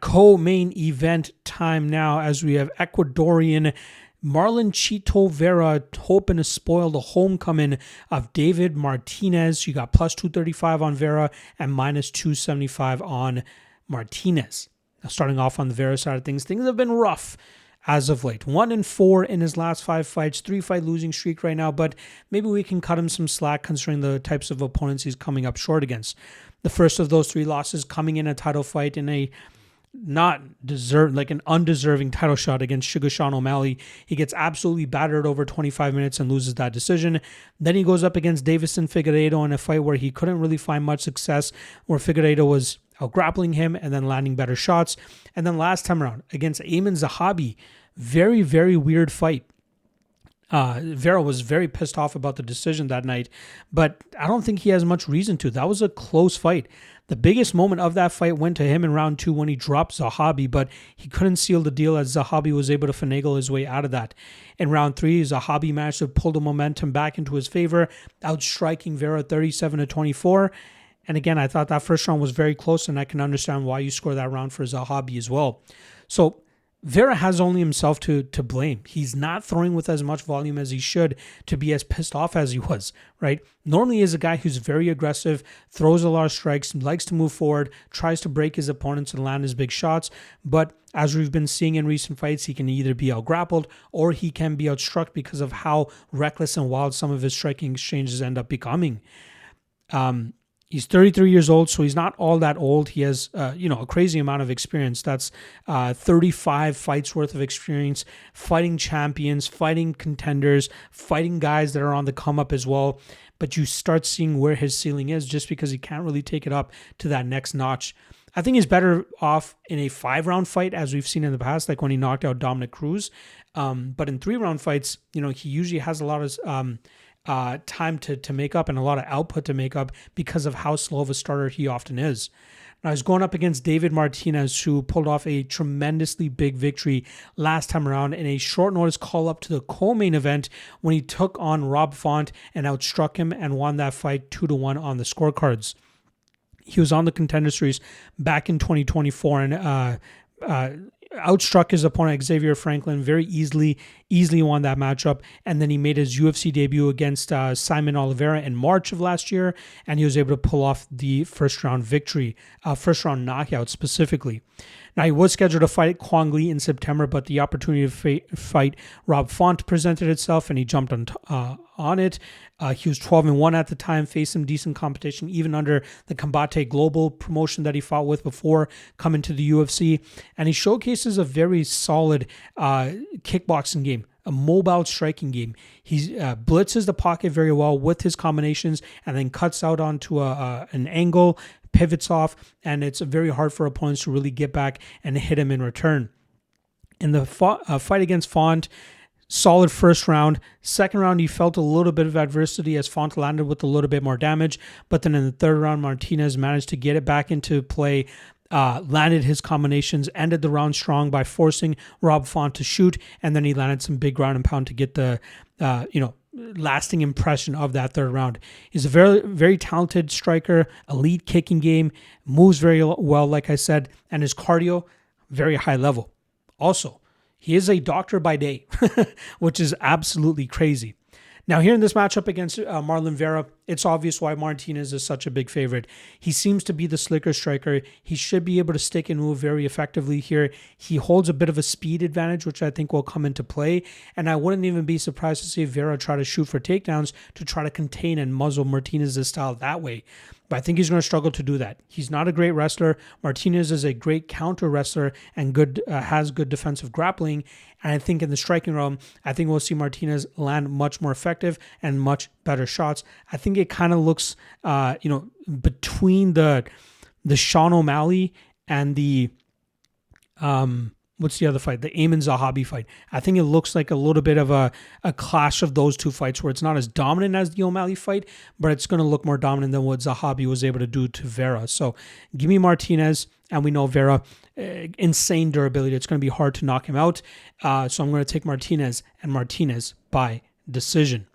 co-main event time now, as we have Ecuadorian Marlon Chito Vera hoping to spoil the homecoming of David Martinez. You got plus 235 on Vera and minus 275 on Martinez. Now, starting off on the Vera side of things have been rough as of late. 1-4 in his last 5 fights, 3-fight losing streak right now, but maybe we can cut him some slack considering the types of opponents he's coming up short against. The first of those 3 losses coming in a title fight in a an undeserving title shot against Sugar Sean O'Malley. He gets absolutely battered over 25 minutes and loses that decision. Then he goes up against Davison Figueiredo in a fight where he couldn't really find much success, where Figueiredo was out-grappling him and then landing better shots. And then last time around against Ayman Zahabi, very, very weird fight. Vera was very pissed off about the decision that night, but I don't think he has much reason to. That was a close fight. The biggest moment of that fight went to him in round 2 when he dropped Zahabi, but he couldn't seal the deal as Zahabi was able to finagle his way out of that. In round 3, Zahabi managed to pull the momentum back into his favor, outstriking Vera 37-24. And again, I thought that first round was very close, and I can understand why you score that round for Zahabi as well. So Vera has only himself to blame. He's not throwing with as much volume as he should to be as pissed off as he was, right? Normally he's a guy who's very aggressive, throws a lot of strikes, likes to move forward, tries to break his opponents and land his big shots. But as we've been seeing in recent fights, he can either be out-grappled or he can be outstruck because of how reckless and wild some of his striking exchanges end up becoming. He's 33 years old, so he's not all that old. He has, a crazy amount of experience. That's 35 fights worth of experience, fighting champions, fighting contenders, fighting guys that are on the come up as well. But you start seeing where his ceiling is just because he can't really take it up to that next notch. I think he's better off in a 5-round fight, as we've seen in the past, like when he knocked out Dominic Cruz. But in 3-round fights, he usually has a lot of time to make up and a lot of output to make up because of how slow of a starter he often is. Now, he's going up against David Martinez, who pulled off a tremendously big victory last time around in a short notice call up to the co-main event when he took on Rob Font and outstruck him and won that fight 2-1 on the scorecards. He was on the Contender Series back in 2024 and outstruck his opponent Xavier Franklin very easily won that matchup, and then he made his UFC debut against Simon Oliveira in March of last year, and he was able to pull off the first round knockout specifically. Now, he was scheduled to fight Kwang Lee in September, but the opportunity to fight Rob Font presented itself, and he jumped on it. He was 12-1 at the time, faced some decent competition, even under the Combate Global promotion that he fought with before coming to the UFC. And he showcases a very solid kickboxing game, a mobile striking game. He blitzes the pocket very well with his combinations and then cuts out onto an angle, pivots off, and it's very hard for opponents to really get back and hit him in return. In the fight against Font, solid first round. Second round, he felt a little bit of adversity as Font landed with a little bit more damage. But then in the third round, Martinez managed to get it back into play, landed his combinations, ended the round strong by forcing Rob Font to shoot. And then he landed some big ground and pound to get the, lasting impression of that third round. He's a very, very talented striker, elite kicking game, moves very well, like I said, and his cardio, very high level. Also, he is a doctor by day, which is absolutely crazy. Now, here in this matchup against Marlon Vera, it's obvious why Martinez is such a big favorite. He seems to be the slicker striker. He should be able to stick and move very effectively here. He holds a bit of a speed advantage, which I think will come into play. And I wouldn't even be surprised to see Vera try to shoot for takedowns to try to contain and muzzle Martinez's style that way. But I think he's going to struggle to do that. He's not a great wrestler. Martinez is a great counter wrestler and has good defensive grappling. And I think in the striking realm, I think we'll see Martinez land much more effective and much better shots. I think it kind of looks, between the Sean O'Malley and the what's the other fight? The Ayman Zahabi fight. I think it looks like a little bit of a clash of those two fights where it's not as dominant as the O'Malley fight, but it's going to look more dominant than what Zahabi was able to do to Vera. So give me Martinez, and we know Vera, insane durability. It's going to be hard to knock him out. So I'm going to take Martinez, and Martinez by decision.